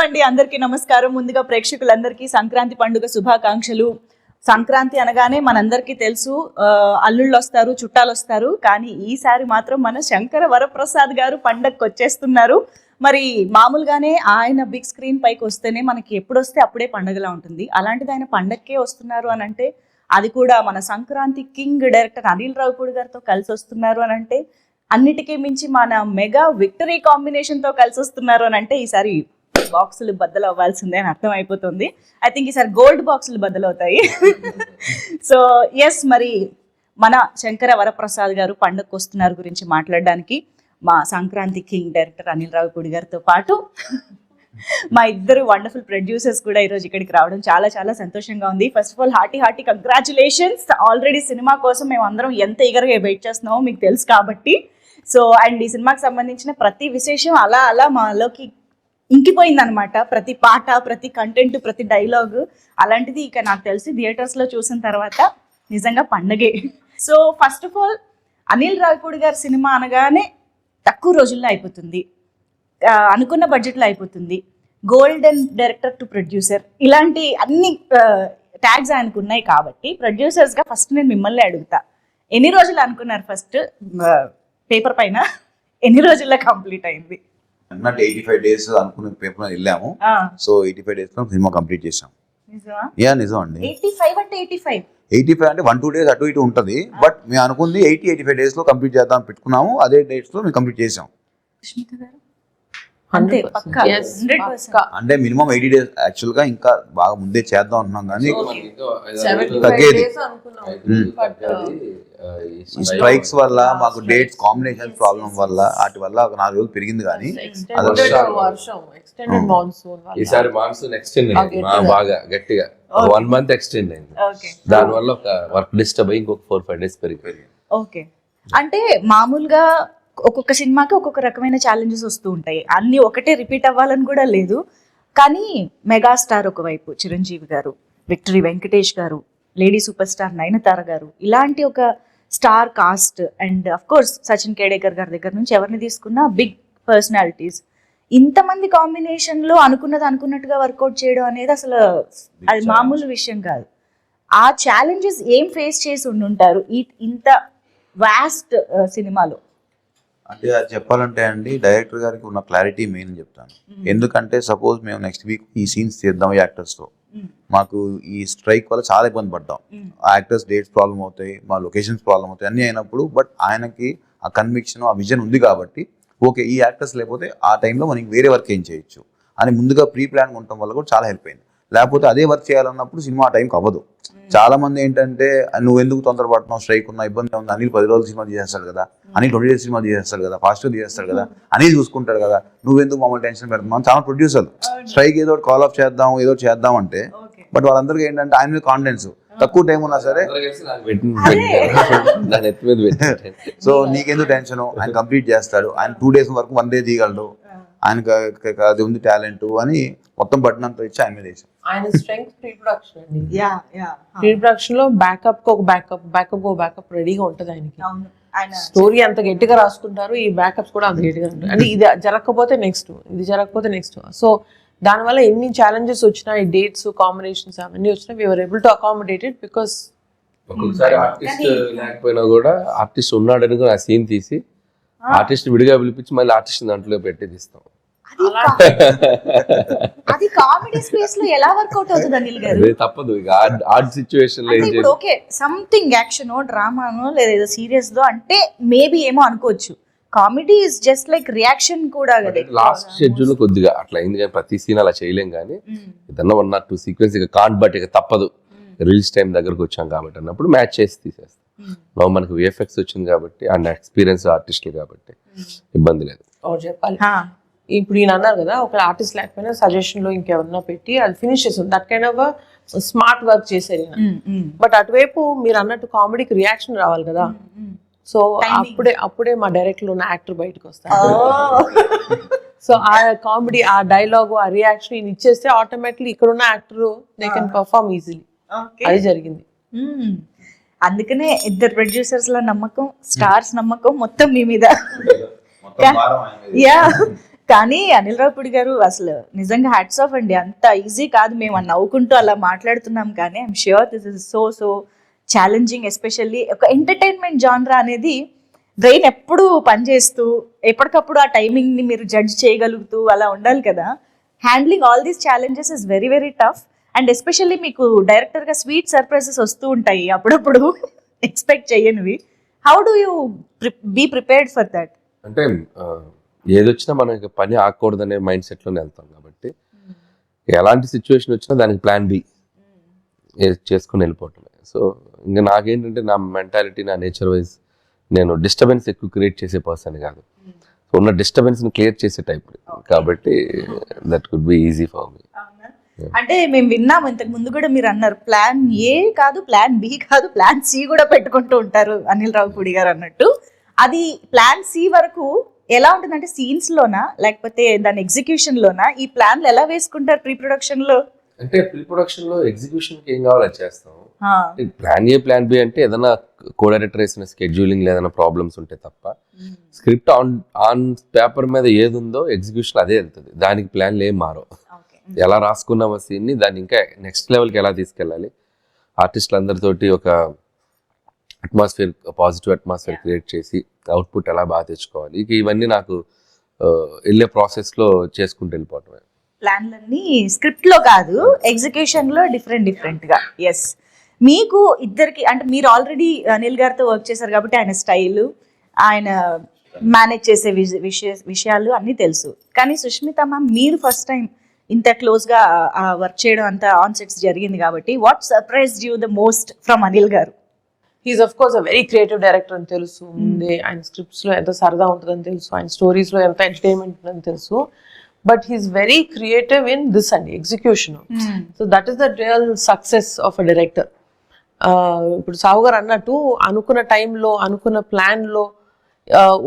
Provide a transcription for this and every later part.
అండి, అందరికీ నమస్కారం. ముందుగా ప్రేక్షకులందరికీ సంక్రాంతి పండుగ శుభాకాంక్షలు. సంక్రాంతి అనగానే మనందరికీ తెలుసు, అల్లుళ్ళు వస్తారు, చుట్టాలు వస్తారు. కానీ ఈసారి మాత్రం మన శంకర వరప్రసాద్ గారు పండగకి వచ్చేస్తున్నారు. మరి మామూలుగానే ఆయన బిగ్ స్క్రీన్ పైకి వస్తేనే మనకి ఎప్పుడు వస్తే అప్పుడే పండుగలా ఉంటుంది. అలాంటిది ఆయన పండగకే వస్తున్నారు అని అంటే, అది కూడా మన సంక్రాంతి కింగ్ డైరెక్టర్ అనిల్ రావిపూడి గారితో కలిసి వస్తున్నారు అని అంటే, అన్నిటికీ మించి మన మెగా విక్టరీ కాంబినేషన్తో కలిసి వస్తున్నారు అని అంటే, ఈసారి బాక్సులు బద్దలు అవ్వాల్సిందే అని అర్థం అయిపోతుంది. ఐ థింక్ ఈసారి గోల్డ్ బాక్సులు బద్దలవుతాయి. సో ఎస్, మరి మన శంకర వరప్రసాద్ గారు పండగకు వస్తున్నారు గురించి మాట్లాడడానికి మా సంక్రాంతి కింగ్ డైరెక్టర్ అనిల్ రావిపూడి గారితో పాటు మా ఇద్దరు వండర్ఫుల్ ప్రొడ్యూసర్స్ కూడా ఈరోజు ఇక్కడికి రావడం చాలా చాలా సంతోషంగా ఉంది. First of all hearty congratulations. Already cinema కోసం మేము అందరం ఎంత ఈగర్గా వెయిట్ చేస్తున్నామో మీకు తెలుసు కాబట్టి. సో అండ్ ఈ సినిమాకి సంబంధించిన ప్రతి విశేషం అలా అలా మాలోకి ఇంకిపోయింది అనమాట. ప్రతి పాట, ప్రతి కంటెంట్, ప్రతి డైలాగ్. అలాంటిది ఇక నాకు తెలిసి థియేటర్స్లో చూసిన తర్వాత నిజంగా పండగే. So first of all Anil Ravipudi గారి సినిమా అనగానే తక్కువ రోజుల్లో అయిపోతుంది, అనుకున్న బడ్జెట్లో అయిపోతుంది, గోల్డెన్ డైరెక్టర్ టు ప్రొడ్యూసర్, ఇలాంటి అన్ని ట్యాగ్స్ ఆయనకు ఉన్నాయి. కాబట్టి ప్రొడ్యూసర్స్గా ఫస్ట్ నేను మిమ్మల్ని అడుగుతా, ఎన్ని రోజులు అనుకున్నారు ఫస్ట్ పేపర్ పైన, ఎన్ని రోజుల్లో కంప్లీట్ అయింది? 85 days అనుకున్న పేపర్ మీద వెళ్ళాము. సో 85 days లో సినిమా కంప్లీట్ చేసాం. నిజం అండి. 85 అంటే 1-2 days అటు ఇటు ఉంటుంది. బట్ మేము అనుకుంది 80-85 days లో కంప్లీట్ చేద్దాం పెట్టుకున్నాము. అదే డేట్స్ లో మేము కంప్లీట్ చేసాం. అంటే మినిమం 80 days యాక్చువల్ గా, ఇంకా బాగా ముందే చేద్దాం అంటున్నాం కానీ తగ్గేది. ఈ స్ట్రైక్స్ వల్ల మాకు డేట్స్ కాంబినేషన్ ప్రాబ్లం వల్ల వాటి వల్ల ఒక 4 రోజులు పెరిగింది. కానీ ఈసారి మాన్సూన్ ఎక్స్టెండ్ అయింది బాగా గట్టిగా, 1 month ఎక్స్టెండ్ అయింది. దాని వల్ల ఒక వర్క్ డిస్టర్బ్ అయ్యి ఇంకొక 4-5 days పెరిగిపోయింది. ఓకే, అంటే మామూలుగా ఒక్కొక్క సినిమాకి ఒక్కొక్క రకమైన ఛాలెంజెస్ వస్తూ ఉంటాయి. అన్ని ఒకటే రిపీట్ అవ్వాలని కూడా లేదు. కానీ మెగాస్టార్ ఒకవైపు చిరంజీవి గారు, విక్టరీ వెంకటేష్ గారు, లేడీ సూపర్ స్టార్ నయనతార గారు, ఇలాంటి ఒక star cast and of course Sachin Khedekar గారి దగ్గర నుంచి ఎవరిని తీసుకున్నా బిగ్ పర్సనాలిటీస్, ఇంతమంది కాంబినేషన్లో అనుకున్నది అనుకున్నట్టుగా వర్కౌట్ చేయడం అనేది అసలు అది మామూలు విషయం కాదు. ఆ ఛాలెంజెస్ ఏం ఫేస్ చేసి ఉండుంటారు ఇంత వాస్ట్ సినిమాలో? అంటే అది చెప్పాలంటే అండి, డైరెక్టర్ గారికి ఉన్న క్లారిటీ మెయిన్ చెప్తాను. ఎందుకంటే సపోజ్ మేము నెక్స్ట్ వీక్ ఈ సీన్స్ తీద్దాం యాక్టర్స్తో, మాకు ఈ స్ట్రైక్ వల్ల చాలా ఇబ్బంది పడ్డాం. యాక్టర్స్ డేట్స్ ప్రాబ్లం అవుతాయి, మా లొకేషన్స్ ప్రాబ్లం అవుతాయి, అన్నీ అయినప్పుడు బట్ ఆయనకి ఆ కన్విక్షన్, ఆ విజన్ ఉంది కాబట్టి ఓకే ఈ యాక్టర్స్ లేకపోతే ఆ టైంలో మనకి వేరే వర్క్ ఏం చేయొచ్చు అని ముందుగా ప్రీ ప్లాన్ ఉండటం వల్ల కూడా చాలా హెల్ప్ అయింది. లేకపోతే అదే వర్క్ చేయాలన్నప్పుడు సినిమా ఆ టైంకి అవ్వదు. చాలా మంది ఏంటంటే నువ్వు ఎందుకు తొందరపడుతున్నావు, స్ట్రైక్ ఉన్న ఇబ్బంది ఉంది, అనిల్ 10 రోజులు సినిమా తీసేస్తాడు కదా, అనిల్ 20 days సినిమా తీసేస్తాడు కదా, ఫాస్ట్గా తీసేస్తాడు కదా, అనిల్ చూసుకుంటాడు కదా, నువ్వెందుకు మమ్మల్ని టెన్షన్ పెడుతున్నావు చాలా ప్రొడ్యూసర్లు. స్ట్రైక్ ఏదో కాల్ ఆఫ్ చేద్దాం, ఏదో చేద్దాం అంటే బట్ వాళ్ళందరికీ ఏంటంటే ఆయన మీద కాన్ఫిడెన్స్, తక్కువ టైం ఉన్నా సరే సో నీకెందుకు టెన్షన్, ఆయన కంప్లీట్ చేస్తాడు, ఆయన 2 days వరకు 1 day తీయగలడు, ఆయనకు అది ఉంది టాలెంట్ అని మొత్తం బట్టినంత ఇచ్చి ఆయన మీద వేసాం. ఆయన స్ట్రెంగ్త్ ప్రీ ప్రొడక్షన్ అండి. ప్రీ ప్రొడక్షన్ లో బ్యాకప్ బ్యాకప్ రెడీగా ఉంటది ఆయనకి. స్టోరీ అంత గట్టిగా రాసుకుంటారు, ఈ బ్యాకప్స్ కూడా అంత గట్టిగా ఉంటాయి. అంటే ఇది జరగకపోతే నెక్స్ట్, ఇది జరగకపోతే నెక్స్ట్. సో దానివల్ల ఎన్ని ఛాలెంజెస్ వచ్చినా, ఈ డేట్స్ కాంబినేషన్స్ అవన్నీ వచ్చినా we were able to accommodate it because ఒక్కొక్కసారి ఆర్టిస్ట్ లేకపోయినా కూడా ఆర్టిస్ట్ ఉన్నాడని ఆ సీన్ తీసి ఆర్టిస్ట్ విడిగా పిలిపించి మళ్ళీ ఆర్టిస్ట్ దాంట్లో పెట్టి తీస్తాం. అది కామెడీ స్పేస్ లో ఎలా వర్కౌట్ అవుతుంది అనిల్ గారు? తప్పదు, ఆర్ట్ సిచ్యువేషన్ లో ఇప్పుడు ఓకే సంథింగ్ యాక్షనో డ్రామానో లేదా ఏదో సీరియస్ దో అంటే మేబీ ఏమో అనుకోవచ్చు. Comedy is just like reaction కూడా కదా. లాస్ట్ షెడ్యూల్ కొద్దిగా అట్లా అయింది కానీ ప్రతి సీన్ అలా చేయలేం. కానీ ఏదన్నా 1 or 2 సీక్వెన్స్ ఇక కాంట్ బట్ ఇక తప్పదు, రిలీజ్ టైం దగ్గరకు వచ్చాం కాబట్టి అన్నప్పుడు మ్యాచ్ చేసి తీసేస్తాం. మనకు విఎఫ్ఎక్స్ వచ్చింది కాబట్టి అండ్ ఎక్స్పీరియన్స్ ఆర్టిస్టులు కాబట్టి ఇబ్బంది లేదు. చెప్పాలి ఇప్పుడు ఈయన అన్నారు కదా, ఒక ఆర్టిస్ట్ లేకపోయినా సజెషన్ లో ఇంకెవరన్నా పెట్టి అది ఫినిష్ చేస్తుంది. That kind of smart work చేశారు ఈయన. బట్ అటువైపు మీరు అన్నట్టు కామెడీకి రియాక్షన్ రావాలి కదా. సో అప్పుడే మా డైరెక్టర్ ఉన్న యాక్టర్ బయటకు వస్తారు. సో ఆ కామెడీ, ఆ డైలాగ్, ఆ రియాక్షన్ ఈయన ఇచ్చేస్తే ఆటోమేటిక్లీ ఇక్కడ ఉన్న actor they can perform easily. అది జరిగింది. అందుకనే ఇద్దరు ప్రొడ్యూసర్స్ ల నమ్మకం, స్టార్స్ నమ్మకం మొత్తం మీ మీద. యా, కానీ అనిల్ రావుపూడి గారు అసలు నిజంగా హ్యాట్స్ ఆఫ్ అండి. అంత ఈజీ కాదు. మేము నవ్వుకుంటూ అలా మాట్లాడుతున్నాం కానీ I'm sure this is so challenging. Especially ఒక ఎంటర్టైన్మెంట్ జానరా అనేది బ్రెయిన్ ఎప్పుడు పనిచేస్తూ ఎప్పటికప్పుడు ఆ టైమింగ్ ని మీరు జడ్జ్ చేయగలుగుతూ అలా ఉండాలి కదా. Handling all these challenges is very very tough. And especially మీకు డైరెక్టర్ గా స్వీట్ సర్ప్రైజెస్ వస్తూ ఉంటాయి అప్పుడప్పుడు ఎక్స్పెక్ట్ చేయనివి. How do you be prepared for that? అంటే ఏదొచ్చినా మనకి పని ఆగకూడదనే మైండ్ సెట్లోనే వెళ్తాం కాబట్టి ఎలాంటి సిచ్యువేషన్ వచ్చినా దానికి ప్లాన్ బి చేసుకుని వెళ్ళిపోవటమే. సో ఇంకా నాకేంటంటే నా మెంటాలిటీ, నా నేచర్ వైజ్ నేను డిస్టర్బెన్స్ ఎక్కువ క్రియేట్ చేసే పర్సన్ కాదు. సో ఉన్న డిస్టర్బెన్స్ని క్లియర్ చేసే టైప్ కాబట్టి that could be easy for me. అంటే మేము విన్నాము ఇంతకు ముందు కూడా, మీరు అన్నారు ప్లాన్ ఏ కాదు, ప్లాన్ బి కాదు, ప్లాన్ సి కూడా పెట్టుకుంటూ ఉంటారు అనిల్ రావుపూడి గారు అన్నట్టు. అది ప్లాన్ సి వరకు ఎలా ఉంటుందంటే సీన్స్ లోనా లేకపోతే దాని ఎగ్జిక్యూషన్ లోనా? ఈ ప్లాన్లు ఎలా వేసుకుంటారు ప్రీ ప్రొడక్షన్ లో? అంటే ప్రీ ప్రొడక్షన్ లో ఎగ్జిక్యూషన్ కి ఏం కావాలో చేస్తాం. ప్లాన్ ఏ ప్లాన్ బి అంటే ఏదైనా కో డైరెక్టర్ వేసిన స్కెడ్యూలింగ్ ఏదైనా ప్రాబ్లమ్స్ ఉంటే తప్ప స్క్రిప్ట్ ఆన్ పేపర్ మీద ఏది ఉందో ఎగ్జిక్యూషన్ అదే వెళ్తుంది. దానికి ప్లాన్లు ఏం మారో. ఎలా రాసుకున్నామో సీన్ని దాన్ని ఇంకా నెక్స్ట్ లెవెల్కి ఎలా తీసుకెళ్ళాలి, ఆర్టిస్టులు అందరితోటి ఒక అట్మాస్ఫియర్, పాజిటివ్ అట్మాస్ఫియర్ క్రియేట్ చేసి అవుట్పుట్ ఎలా బాగా తెచ్చుకోవాలి, ఇక ఇవన్నీ నాకు వెళ్ళే ప్రాసెస్లో చేసుకుంటూ వెళ్ళిపోవటమే. ప్లాన్లన్నీ స్క్రిప్ట్ లో కాదు, ఎగ్జిక్యూషన్ లో డిఫరెంట్ గా. ఎస్, మీకు ఇద్దరికి అంటే మీరు ఆల్రెడీ అనిల్ గారితో వర్క్ చేశారు కాబట్టి ఆయన స్టైల్, ఆయన మేనేజ్ చేసే విషయాలు అన్నీ తెలుసు. కానీ సుష్మిత మ్యామ్, మీరు ఫస్ట్ టైం ఇంత క్లోజ్ గా వర్క్ చేయడం, అంత ఆన్ సెట్స్ జరిగింది కాబట్టి what surprised you the most from Anil గారు? He's of course a very creative director అని తెలుసు ముందే. ఆయన స్క్రిప్ట్స్ లో ఎంత సరదా ఉంటుందని తెలుసు, ఆయన స్టోరీస్ లో ఎంత ఎంటర్టైన్మెంట్ ఉంటుందని తెలుసు. But he's very creative in this అండి, execution. So that is the real success of a director. ఇప్పుడు సాహు గారు అన్నట్టు అనుకున్న టైంలో, అనుకున్న ప్లాన్లో,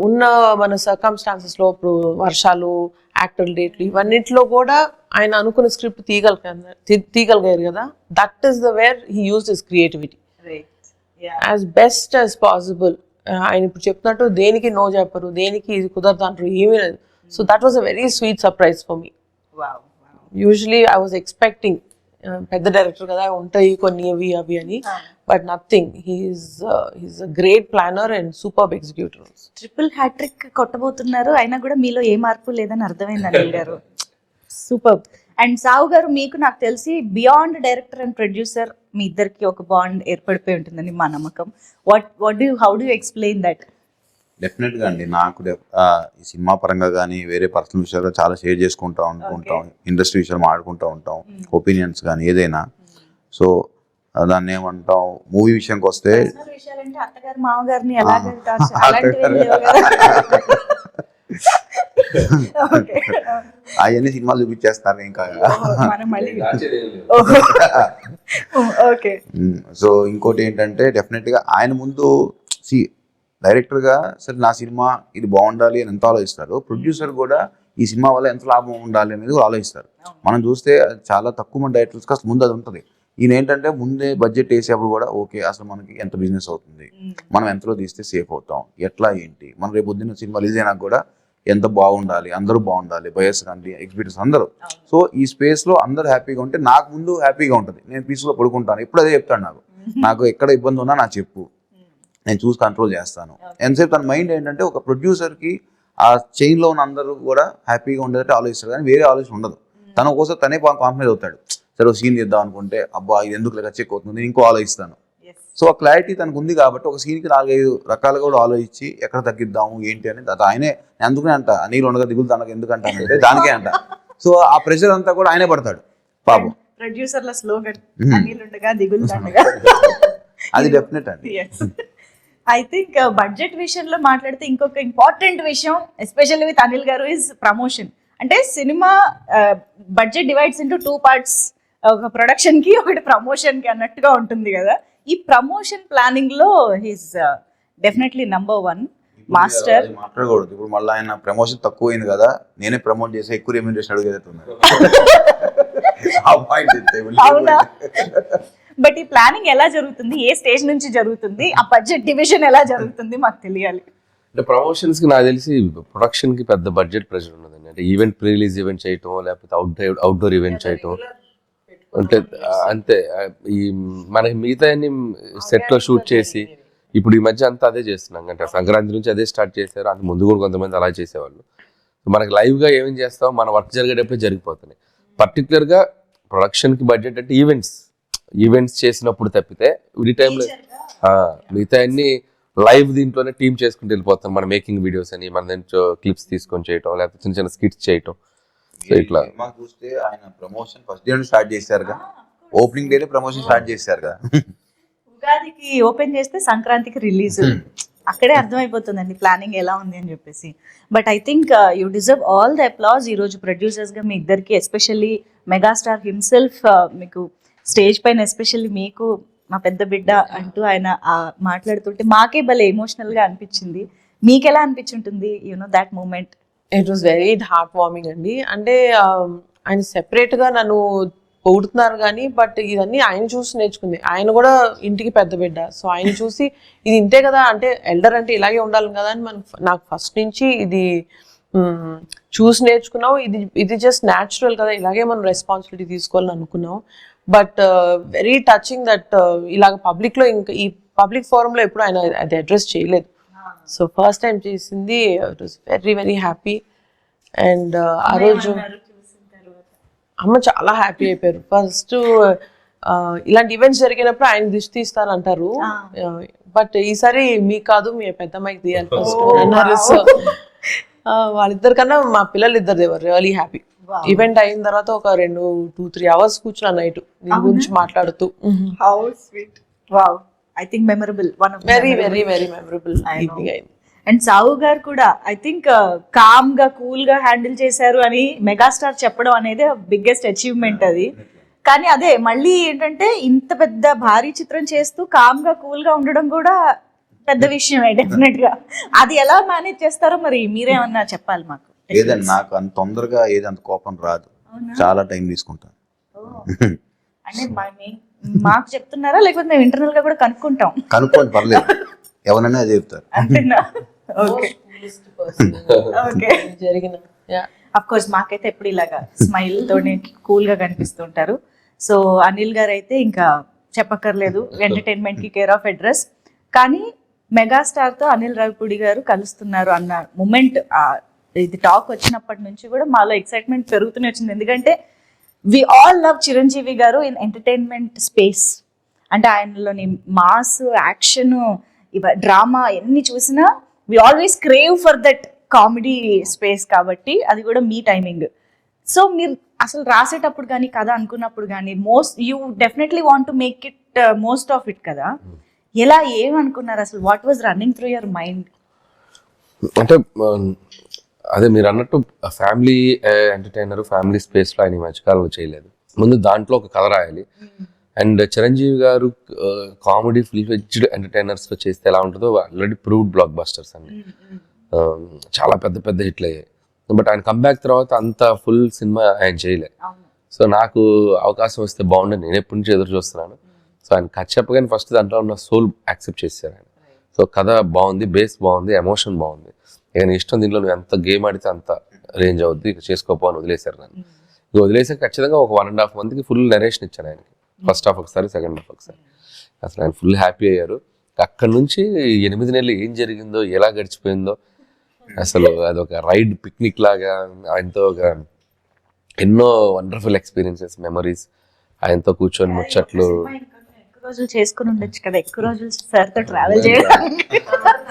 ఉన్న మన సర్కమ్స్టాన్సెస్లో, ఇప్పుడు వర్షాలు, యాక్టర్ డేట్లు, ఇవన్నింటిలో కూడా ఆయన అనుకున్న స్క్రిప్ట్ తీయగలిగారు కదా. That is the where he used his creativity as best as possible. ఆయన ఇప్పుడు చెప్తున్నట్టు దేనికి నో చెప్పరు, దేనికి ఇది కుదరదు అంటారు, ఏమీ లేదు. So that was a very sweet surprise for me. Usually I was expecting పెద్ద డైరెక్టర్ కదా ఉంటాయి కొన్ని అవి అవి అని, but nothing. He's a great planner and superb executor. Triple hattrick కొట్టబోతున్నారు, అయినా కూడా మీలో ఏ మార్పు లేదని అర్థమైంది అనిల్ గారు. సూపర్. అండ్ సాహు గారు, మీకు నాకు తెలిసి బియాండ్ డైరెక్టర్ అండ్ ప్రొడ్యూసర్ మీ ఇద్దరికి ఒక బాండ్ ఏర్పడిపోయి ఉంటుందని మా నమ్మకం. How do explain that? Definite గా అండి, నాకు ఈ సినిమా పరంగా కానీ వేరే పర్సనల్ విషయాలు చాలా షేర్ చేసుకుంటూ ఉంటాం, ఇండస్ట్రీ విషయాలు మాట్లాడుకుంటూ ఉంటాం, ఒపీనియన్స్ కానీ ఏదైనా. సో దాన్ని ఏమంటాం, మూవీ విషయానికి వస్తే విషయాలంటే అత్తగారు మామగారిని ఎలాగ అవన్నీ సినిమాలు చూపించేస్తారు ఇంకా. సో ఇంకోటి ఏంటంటే డెఫినెట్ గా ఆయన ముందు డైరెక్టర్ గా సరే నా సినిమా ఇది బాగుండాలి అని ఎంత ఆలోచిస్తారు, ప్రొడ్యూసర్ కూడా ఈ సినిమా వల్ల ఎంత లాభం ఉండాలి అనేది కూడా ఆలోచిస్తారు. మనం చూస్తే చాలా తక్కువ మంది డైరెక్టర్స్ అసలు ముందు అది ఉంటుంది. ఈయన ఏంటంటే ముందే బడ్జెట్ వేసేప్పుడు కూడా ఓకే అసలు మనకి ఎంత బిజినెస్ అవుతుంది, మనం ఎంతలో తీస్తే సేఫ్ అవుతాం, ఎట్లా ఏంటి, మనం రేపు పొద్దున్న సినిమా రిలీజ్ అయినా కూడా ఎంత బాగుండాలి, అందరూ బాగుండాలి, బయర్స్ కానీ ఎగ్జిబిటర్స్ అందరూ. సో ఈ స్పేస్ లో అందరూ హ్యాపీగా ఉంటే నాకు ముందు హ్యాపీగా ఉంటుంది, నేను పీస్ఫుల్గా పడుకుంటాను. ఎప్పుడు అదే చెప్తాను, నాకు ఎక్కడ ఇబ్బంది ఉన్నా నాకు చెప్పు, నేను చూసి కంట్రోల్ చేస్తాను. ఎంతసేపు తన మైండ్ ఏంటంటే ఒక ప్రొడ్యూసర్కి ఆ చైన్లో ఉన్న అందరూ కూడా హ్యాపీగా ఉండేటట్టు ఆలోచిస్తారు, కానీ వేరే ఆలోచన ఉండదు. తన ఒకసారి తనే కాన్ఫిడెన్స్ అవుతాడు. సరే సీన్ చేద్దాం అనుకుంటే అబ్బా ఇది ఎందుకు లెక్క చెక్ అవుతుంది, ఇంకో ఆలోచిస్తాను. సో ఆ క్లారిటీ తనకు ఉంది కాబట్టి ఒక సీన్కి 4-5 రకాలుగా కూడా ఆలోచించి ఎక్కడ తగ్గిద్దాము ఏంటి అని ఆయనే. అందుకనే అంట నీళ్ళు ఉండగా దిగులు తనకు ఎందుకంటానంటే దానికే అంట. సో ఆ ప్రెషర్ అంతా కూడా ఆయనే పడతాడు పాపం. ప్రొడ్యూసర్ల స్లోగన్ నీళ్ళుండగా దిగులు దండగా. అది డెఫినెట్ అండి. ఐ థింక్ బడ్జెట్ విషయంలో మాట్లాడితే ఇంకొక ఇంపార్టెంట్ విషయం ఎస్పెషల్లీ విత్ అనిల్ గారు ఇస్ ప్రమోషన్. అంటే cinema budget divides into 2 parts, ఒక ప్రొడక్షన్ కి ఒకటి ప్రమోషన్ కి అన్నట్టుగా ఉంటుంది కదా. ఈ ప్రమోషన్ ప్లానింగ్ లో హీస్ డెఫినెట్లీ నంబర్ 1 మాస్టర్. మాట్లాడకూడదు ఇప్పుడు, మళ్ళీ ఆయన ప్రమోషన్ తక్కువ అయింది కదా, నేనే ప్రమోట్ చేసి ఎక్కువ రెమ్యూనరేషన్ అడుగుతున్నారు. అవునా? బట్ ఈ ప్లానింగ్ ఎలా జరుగుతుంది, ఏ స్టేజ్ నుంచి జరుగుతుంది, ఆ బడ్జెట్ డివిజన్ ఎలా జరుగుతుంది మాకు తెలియాలి. అంటే ప్రమోషన్స్ కి నాకు తెలిసి ప్రొడక్షన్ కి పెద్ద బడ్జెట్ ప్రెషర్ ఉండదండి. అంటే ఈవెంట్ ప్రీ రిలీజ్ ఈవెంట్ చేయటం, లేకపోతే అవుట్డోర్ ఈవెంట్ చేయటం, అంటే అంతే. ఈ మనకి మిగతా అన్ని సెట్ లో షూట్ చేసి ఇప్పుడు ఈ మధ్య అంతా అదే చేస్తున్నాం. అంటే సంక్రాంతి నుంచి అదే స్టార్ట్ చేశారు, అంత ముందు కూడా కొంతమంది అలా చేసేవాళ్ళు. మనకి లైవ్ గా ఏమేం చేస్తాం, మన వర్క్ జరిగేటప్పుడే జరిగిపోతున్నాయి. పర్టికులర్ గా ప్రొడక్షన్ కి బడ్జెట్ అంటే ఈవెంట్స్ చేసినప్పుడు తప్పితే ఈ టైంలో మిగతా అన్ని లైవ్ దీంట్లోనే టీమ్ చేసుకుంటూ వెళ్ళిపోతాం. మన మేకింగ్ వీడియోస్ అని, మన దాంట్లో క్లిప్స్ తీసుకొని చేయటం, లేకపోతే చిన్న చిన్న స్కిట్స్ చేయటం. సో ఇట్లా చూస్తే ఆయన ప్రమోషన్ ఫస్ట్ డే స్టార్ట్ చేశారుగా, ఓపెనింగ్ డే ప్రమోషన్ స్టార్ట్ చేశారు కదా. ఉగాదికి ఓపెన్ చేస్తే సంక్రాంతికి రిలీజ్, అక్కడే అర్థమైపోతుందండి ప్లానింగ్ ఎలా ఉంది అని చెప్పేసి. But I think you deserve all the applause. ఈరోజు ప్రొడ్యూసర్స్గా మీ ఇద్దరికి, ఎస్పెషల్లీ మెగాస్టార్ హిమ్సెల్ఫ్ మీకు స్టేజ్ పైన, ఎస్పెషల్లీ మీకు మా పెద్ద బిడ్డ అంటూ ఆయన మాట్లాడుతుంటే మాకే భలే ఎమోషనల్గా అనిపించింది. మీకు ఎలా అనిపించుంటుంది that moment? It was very heart warming అండి. అంటే ఆయన సెపరేట్గా నన్ను పొగుడుతున్నారు కానీ, బట్ ఇదన్నీ ఆయన చూసి నేర్చుకుంది. ఆయన కూడా ఇంటికి పెద్ద బిడ్డ, సో ఆయన చూసి ఇది ఇంతే కదా, అంటే ఎల్డర్ అంటే ఇలాగే ఉండాలి కదా అని నాకు ఫస్ట్ నుంచి ఇది చూసి నేర్చుకున్నాం. ఇది జస్ట్ న్యాచురల్ కదా, ఇలాగే మనం రెస్పాన్సిబిలిటీ తీసుకోవాలని అనుకున్నాం. బట్ వెరీ టచింగ్ దట్ ఇలాగ పబ్లిక్లో, ఇంకా ఈ పబ్లిక్ ఫోరంలో ఎప్పుడు ఆయన అది అడ్రస్ చేయలేదు. సో ఫస్ట్ టైం చేసింది. It was very very happy. And ఆ రోజు అమ్మ చాలా హ్యాపీ అయిపోయారు. ఫస్ట్ ఇలాంటి ఈవెంట్స్ జరిగినప్పుడు ఆయన దిష్టి తీస్తారంటారు, బట్ ఈసారి మీకు కాదు మీ పెద్దమ్మాయికి తీయాలి ఫస్ట్ అన్నారు. సో వాళ్ళిద్దరికన్నా మా పిల్లలు ఇద్దరు దేవర్ రియలీ హ్యాపీ. ఈవెంట్ అయిన తర్వాత ఒక 2-3 hours కూర్చున్నా నైట్ దీని గురించి మాట్లాడుతూ. How sweet. Wow, I think memorable, one of very very very memorable evening అయింది. అండ్ సావు గారు కూడా ఐ థింక్ కామ్ గా కూల్ గా హ్యాండిల్ చేశారు అని మెగాస్టార్ చెప్పడం అనేది బిగ్గెస్ట్ అచీవ్మెంట్ అది. కానీ అదే మళ్ళీ ఏంటంటే ఇంత పెద్ద భారీ చిత్రం చేస్తూ కామ్ గా కూల్ గా ఉండడం కూడా పెద్ద విషయమే డెఫినెట్ గా. అది ఎలా మేనేజ్ చేస్తారో మరి మీరేమన్నా చెప్పాలి మాకు. లేదండి, నాకు అంత తొందరగా అంత కోపం రాదు, చాలా టైం తీసుకుంటాను. అంటే మాకు చెప్తున్నారా లేకపోతే మేము ఇంటర్నల్ గా కూడా కనుక్కుంటాం? కనుక్కోండి, పర్లేదు, ఎవరైనా చెప్తారు. అంతేనా? Okay okay. జరిగిన అఫ్ కోర్స్ మాకైతే ఎప్పుడు ఇలాగా స్మైల్ తోనే కూల్ గా కనిపిస్తుంటారు. సో అనిల్ గారు అయితే ఇంకా చెప్పక్కర్లేదు, ఎంటర్టైన్మెంట్ కి కేర్ ఆఫ్ అడ్రస్. కానీ మెగాస్టార్ తో అనిల్ రావిపూడి గారు కలుస్తున్నారు అన్న మూమెంట్, ఇది టాక్ వచ్చినప్పటి నుంచి కూడా మాలో ఎక్సైట్మెంట్ పెరుగుతూనే వచ్చింది. ఎందుకంటే వి ఆల్ లవ్ చిరంజీవి గారు ఇన్ ఎంటర్టైన్మెంట్ స్పేస్. అంటే ఆయనలోని మాస్, యాక్షన్, డ్రామా ఎన్ని చూసినా we always crave for that comedy space. కాబట్టి అది కూడా మీ టైమింగ్. సో మీరు అసలు రాసేటప్పుడు కానీ కథ అనుకున్నప్పుడు కానీ you definitely want to make it most of it కదా. ఎలా ఏమనుకున్నారు అసలు? What was running through your mind? అంటే అదే మీరు అన్నట్టు ఫ్యామిలీ ఎంటర్టైనర్, ఫ్యామిలీ స్పేస్లో ఆయన ఈ మధ్యకాలంలో చేయలేదు. ముందు దాంట్లో ఒక కథ రాయాలి. అండ్ చిరంజీవి గారు కామెడీ ఫుల్ ఫ్లెడ్జ్డ్ ఎంటర్టైనర్స్లో చేస్తే ఎలా ఉంటుందో ఆల్రెడీ ప్రూవ్డ్ బ్లాక్ బస్టర్స్ అన్ని చాలా పెద్ద పెద్ద హిట్లు అయ్యాయి. బట్ ఆయన కంబ్యాక్ తర్వాత అంత ఫుల్ సినిమా ఆయన చేయలే. సో నాకు అవకాశం వస్తే బాగుండేది, నేను ఎప్పటి నుంచి ఎదురు చూస్తున్నాను. సో ఆయన కథ చెప్పగానే ఫస్ట్ దాంట్లో ఉన్న సోల్ యాక్సెప్ట్ చేశారు ఆయన. సో కథ బాగుంది, బేస్ బాగుంది, ఎమోషన్ బాగుంది, ఇక నీ ఇష్టం, దీంట్లో నువ్వు ఎంత గేమ్ ఆడితే అంత రేంజ్ అవుద్ది, ఇక చేసుకోపో అని వదిలేశారు నన్ను. ఇక వదిలేసాక ఖచ్చితంగా ఒక 1.5 monthకి ఫుల్ నరేషన్ ఇచ్చాను ఆయనకి. ఫస్ట్ హాఫ్ ఒకసారి, సెకండ్ హాఫ్ ఒకసారి. అసలు ఆయన ఫుల్ హ్యాపీ అయ్యారు. అక్కడి నుంచి 8 నెలలు ఏం జరిగిందో, ఎలా గడిచిపోయిందో, అసలు అదొక రైడ్, పిక్నిక్ లాగా ఆయనతో ఒక ఎన్నో వండర్ఫుల్ ఎక్స్పీరియన్సెస్, మెమరీస్, ఆయనతో కూర్చొని ముచ్చట్లు. రోజులు చేసుకుని ఉండొచ్చు కదా, ఎక్కువ రోజులు సార్తో ట్రావెల్ చేయడానికి.